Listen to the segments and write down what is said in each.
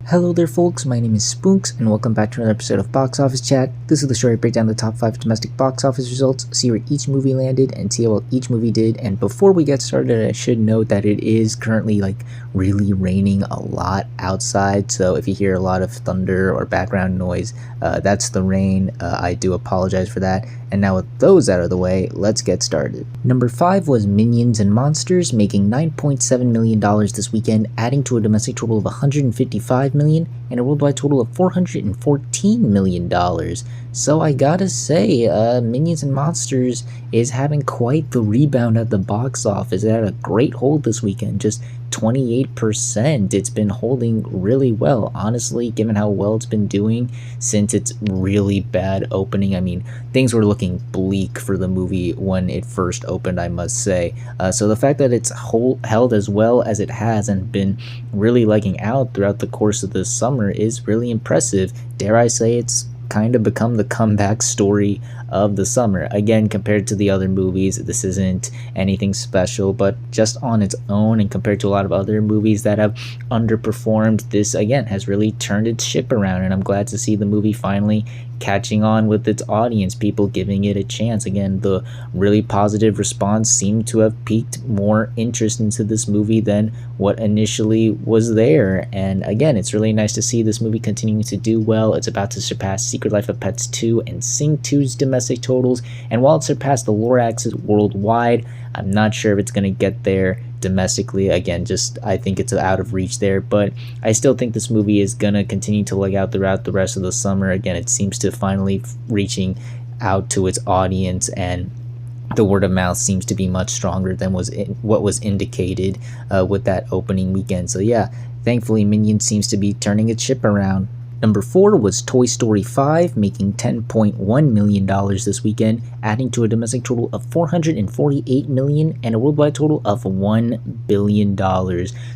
Hello there folks, my name is Spoonks and welcome back to another episode of Box Office Chat. This is the show where I break down the top 5 domestic box office results, see where each movie landed, and see how well each movie did. And before we get started, I should note that it is currently really raining a lot outside, so if you hear a lot of thunder or background noise, that's the rain. I do apologize for that. And now with those out of the way, let's get started. Number 5 was Minions and Monsters, making $9.7 million this weekend, adding to a domestic total of $155 million and a worldwide total of $414 million. So I gotta say, Minions and Monsters is having quite the rebound at the box office. It had a great hold this weekend, just 28%. It's been holding really well, honestly, given how well it's been doing since its really bad opening. I mean, things were looking bleak for the movie when it first opened, I must say. So the fact that it's held as well as it has and been really legging out throughout the course of the summer is really impressive. Dare I say it's kind of become the comeback story of the summer. Again, compared to the other movies, this isn't anything special, but just on its own and compared to a lot of other movies that have underperformed, this again has really turned its ship around, and I'm glad to see the movie finally catching on with its audience, people giving it a chance. Again, the really positive response seemed to have piqued more interest into this movie than what initially was there. And again, it's really nice to see this movie continuing to do well. It's about to surpass Secret Life of Pets 2 and Sing 2's domestic totals, and while it surpassed the Lorax's worldwide, I'm not sure if it's going to get there domestically. Again, just I think it's out of reach there, but I still think this movie is gonna continue to leg out throughout the rest of the summer. Again, it seems to finally reaching out to its audience, and the word of mouth seems to be much stronger than what was indicated with that opening weekend. So yeah, thankfully Minions seems to be turning its ship around. Number 4 was Toy Story 5, making $10.1 million this weekend, adding to a domestic total of $448 million and a worldwide total of $1 billion.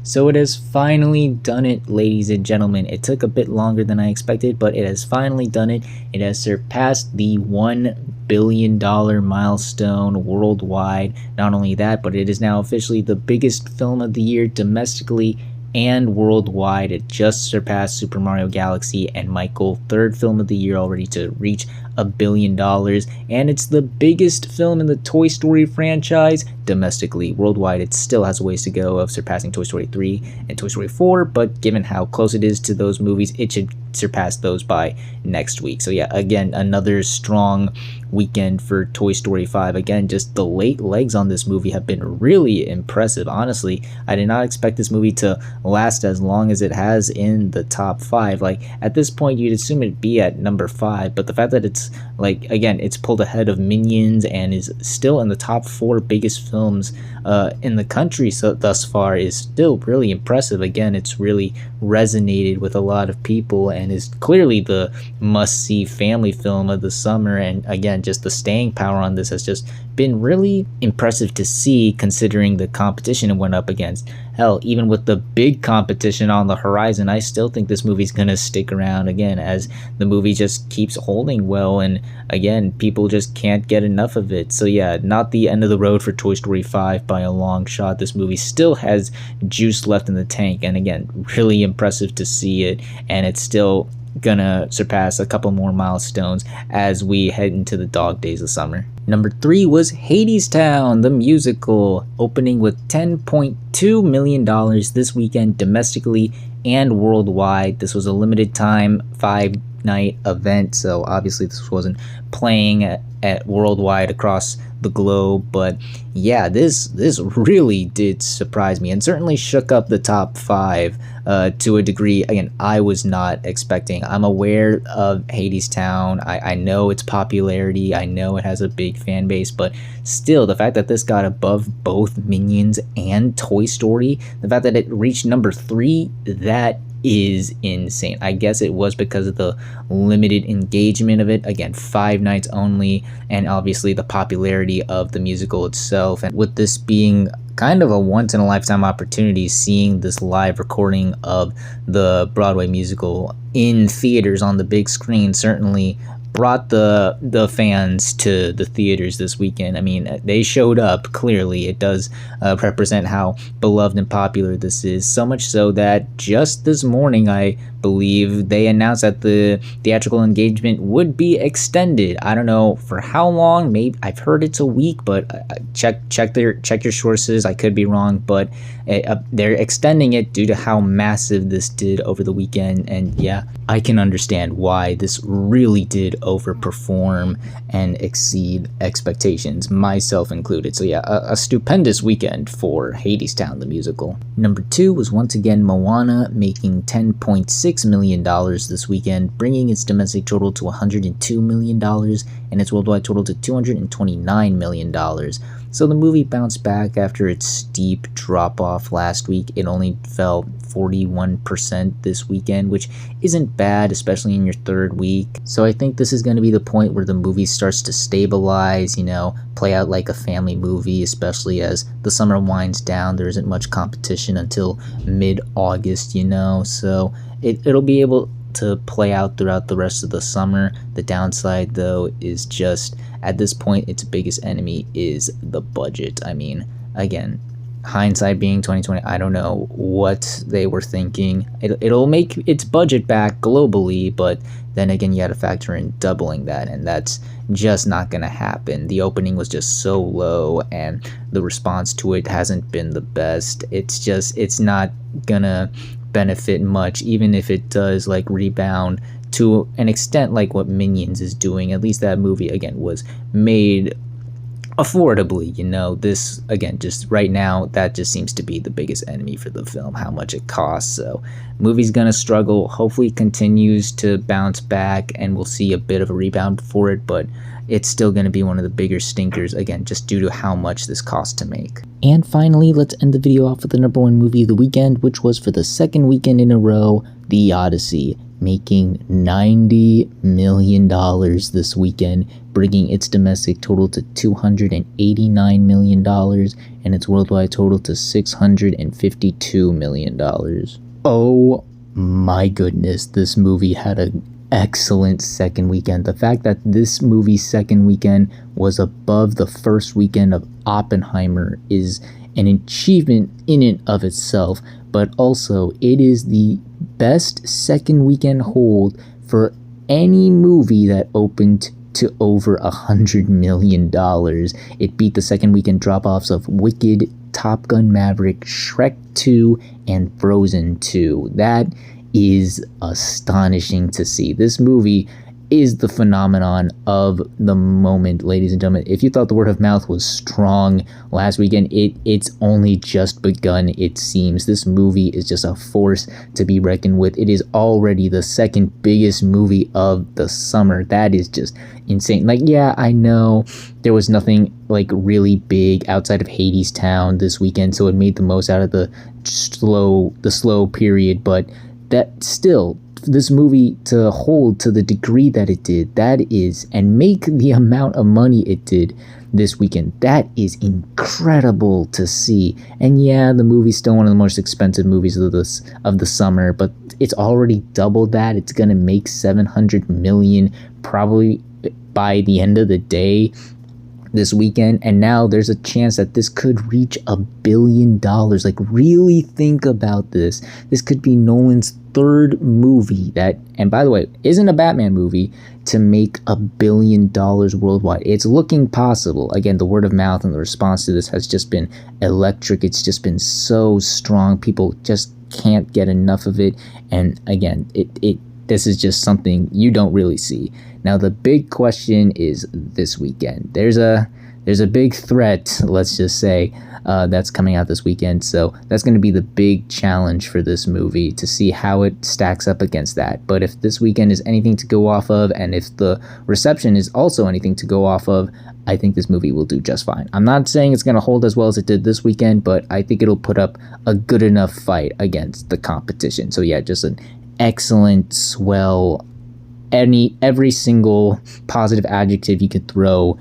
So it has finally done it, ladies and gentlemen. It took a bit longer than I expected, but it has finally done it. It has surpassed the $1 billion milestone worldwide. Not only that, but it is now officially the biggest film of the year domestically and worldwide. It just surpassed Super Mario Galaxy and Michael, third film of the year already to reach $1 billion, and it's the biggest film in the Toy Story franchise domestically. Worldwide, it still has a ways to go of surpassing Toy Story 3 and Toy Story 4, but given how close it is to those movies, it should surpass those by next week. So yeah, again, another strong weekend for Toy Story 5. Again, just the late legs on this movie have been really impressive. Honestly, I did not expect this movie to last as long as it has in the top 5. Like, at this point, you'd assume it'd be at number 5, but the fact that it's again, it's pulled ahead of Minions and is still in the top 4 biggest films in the country thus far is still really impressive. Again, it's really resonated with a lot of people and is clearly the must-see family film of the summer. And again, just the staying power on this has just been really impressive to see, considering the competition it went up against. Hell, even with the big competition on the horizon, I still think this movie's gonna stick around, again, as the movie just keeps holding well, and again, people just can't get enough of it. So yeah, not the end of the road for Toy Story 5 by a long shot. This movie still has juice left in the tank, and again, really impressive to see it, and it's still gonna surpass a couple more milestones as we head into the dog days of summer. Number 3 was Hadestown, the musical, opening with $10.2 million this weekend domestically and worldwide. This was a limited time 5-night event, so obviously this wasn't playing at worldwide across the globe, but yeah, this really did surprise me and certainly shook up the top 5 to a degree. Again, I was not expecting. I'm aware of Hadestown. I know its popularity. I know it has a big fan base, but still, the fact that this got above both Minions and Toy Story, the fact that it reached number 3, that is insane. I guess it was because of the limited engagement of it. Again, 5 nights only, and obviously the popularity of the musical itself. And with this being kind of a once-in-a-lifetime opportunity, seeing this live recording of the Broadway musical in theaters on the big screen certainly brought the fans to the theaters this weekend. I mean, they showed up. Clearly, it does represent how beloved and popular this is. So much so that just this morning I believe they announced that the theatrical engagement would be extended. I don't know for how long. Maybe I've heard it's a week, but check your sources. I could be wrong, but they're extending it due to how massive this did over the weekend. And yeah, I can understand why this really did overperform and exceed expectations, myself included. So yeah, a stupendous weekend for Hadestown the musical. Number 2 was once again Moana, making $10.6 million this weekend, bringing its domestic total to $102 million and its worldwide total to $229 million. So the movie bounced back after its steep drop-off last week. It only fell 41% this weekend, which isn't bad, especially in your third week. So I think this is going to be the point where the movie starts to stabilize, play out like a family movie, especially as the summer winds down. There isn't much competition until mid-August, so it'll be able to play out throughout the rest of the summer. The downside, though, is just at this point its biggest enemy is the budget. I mean, again, hindsight being 2020, I don't know what they were thinking. It'll make its budget back globally, but then again, you got to factor in doubling that, and that's just not gonna happen. The opening was just so low, and the response to it hasn't been the best. It's not gonna benefit much, even if it does rebound to an extent like what Minions is doing. At least that movie, again, was made affordably. This, again, just right now, that just seems to be the biggest enemy for the film, how much it costs. So movie's gonna struggle. Hopefully it continues to bounce back and we'll see a bit of a rebound for it, but it's still going to be one of the bigger stinkers, again, just due to how much this costs to make. And finally, let's end the video off with the number 1 movie of the weekend, which was for the second weekend in a row, The Odyssey, making $90 million this weekend, bringing its domestic total to $289 million and its worldwide total to $652 million. Oh my goodness, this movie had an excellent second weekend. The fact that this movie's second weekend was above the first weekend of Oppenheimer is an achievement in and of itself, but also it is the best second weekend hold for any movie that opened to over $100 million. It beat the second weekend drop-offs of Wicked, Top Gun Maverick, Shrek 2, and Frozen 2. That is astonishing to see. This movie is the phenomenon of the moment, ladies and gentlemen. If you thought the word of mouth was strong last weekend, it's only just begun, it seems. This movie is just a force to be reckoned with. It is already the second biggest movie of the summer. That is just insane. Yeah, I know there was nothing really big outside of Hadestown this weekend, so it made the most out of the slow period, but that still, this movie to hold to the degree that it did, that is, and make the amount of money it did this weekend, that is incredible to see. And yeah, the movie's still one of the most expensive movies of the summer, but it's already doubled that. It's gonna make $700 million probably by the end of the day this weekend, and now there's a chance that this could reach $1 billion. Really think about this. This could be Nolan's third movie that, and by the way, isn't a Batman movie, to make $1 billion worldwide. It's looking possible. Again, the word of mouth and the response to this has just been electric. It's just been so strong. People just can't get enough of it. And again, this is just something you don't really see. Now, the big question is this weekend. There's a big threat, let's just say, that's coming out this weekend. So that's going to be the big challenge for this movie, to see how it stacks up against that. But if this weekend is anything to go off of, and if the reception is also anything to go off of, I think this movie will do just fine. I'm not saying it's going to hold as well as it did this weekend, but I think it'll put up a good enough fight against the competition. So yeah, just an excellent, swell, every single positive adjective you could throw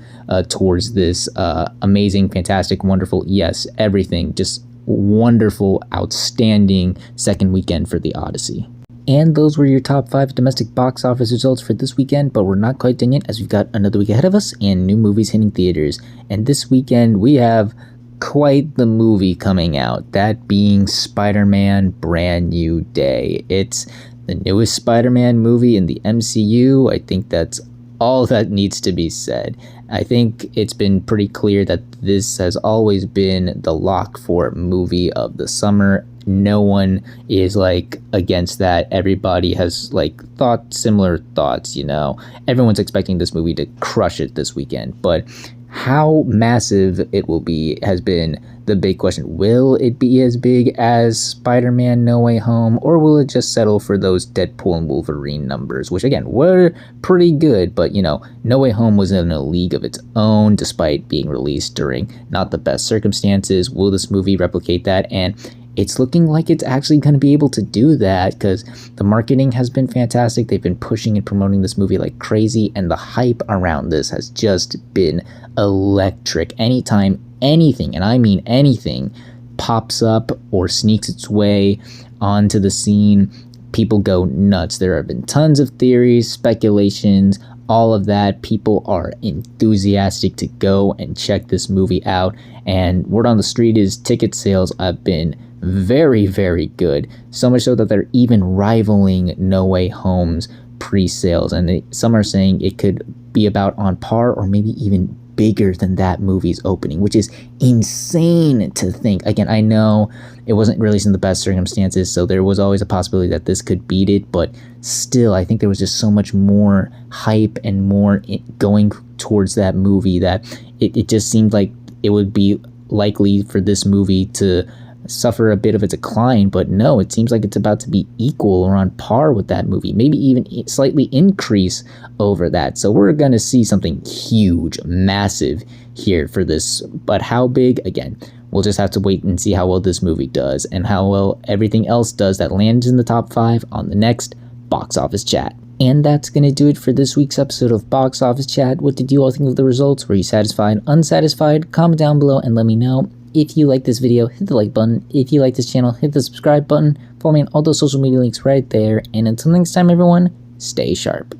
towards this amazing, fantastic, wonderful, yes, everything, just wonderful, outstanding second weekend for The Odyssey. And those were your top 5 domestic box office results for this weekend, but we're not quite done yet, as we've got another week ahead of us and new movies hitting theaters. And this weekend we have quite the movie coming out, that being Spider-Man Brand New Day. It's the newest Spider-Man movie in the MCU. I think that's all that needs to be said. I think it's been pretty clear that this has always been the lock for movie of the summer. No one is like against that. Everybody has like thought similar thoughts, you know. Everyone's expecting this movie to crush it this weekend, but how massive it will be has been the big question. Will it be as big as Spider-Man No Way Home, or will it just settle for those Deadpool and Wolverine numbers, which again were pretty good, but you know, No Way Home was in a league of its own despite being released during not the best circumstances. Will this movie replicate that? And it's looking like it's actually going to be able to do that because the marketing has been fantastic. They've been pushing and promoting this movie like crazy, and the hype around this has just been electric. Anytime anything, and I mean anything, pops up or sneaks its way onto the scene, people go nuts. There have been tons of theories, speculations, all of that. People are enthusiastic to go and check this movie out, and word on the street is ticket sales have been very, very good. So much so that they're even rivaling No Way Home's pre-sales, and some are saying it could be about on par or maybe even bigger than that movie's opening, which is insane to think. Again, I know it wasn't released in the best circumstances, so there was always a possibility that this could beat it, but still, I think there was just so much more hype and more going towards that movie that it just seemed like it would be likely for this movie to suffer a bit of a decline, but no, it seems like it's about to be equal or on par with that movie, maybe even slightly increase over that. So we're going to see something huge, massive here for this, but how big? Again, we'll just have to wait and see how well this movie does and how well everything else does that lands in the top 5 on the next Box Office Chat. And that's going to do it for this week's episode of Box Office Chat. What did you all think of the results? Were you satisfied, unsatisfied? Comment down below and let me know. If you like this video, hit the like button. If you like this channel, hit the subscribe button. Follow me on all those social media links right there. And until next time, everyone, stay sharp.